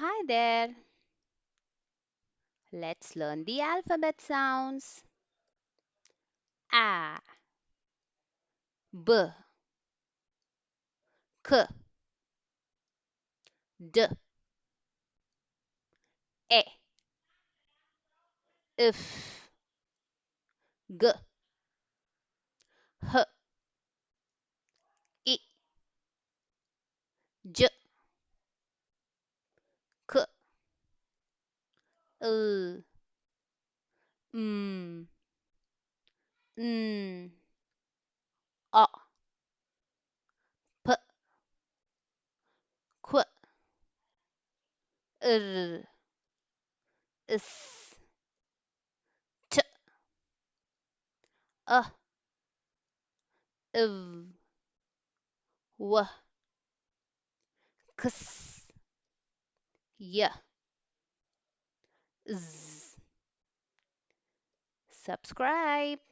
Hi there. Let's learn the alphabet sounds. A, B, K, D, E, F, G, H, I, J, K, L, M, N, O, P, Q, R, S, T, A, V, W, X, Y, Z. Subscribe.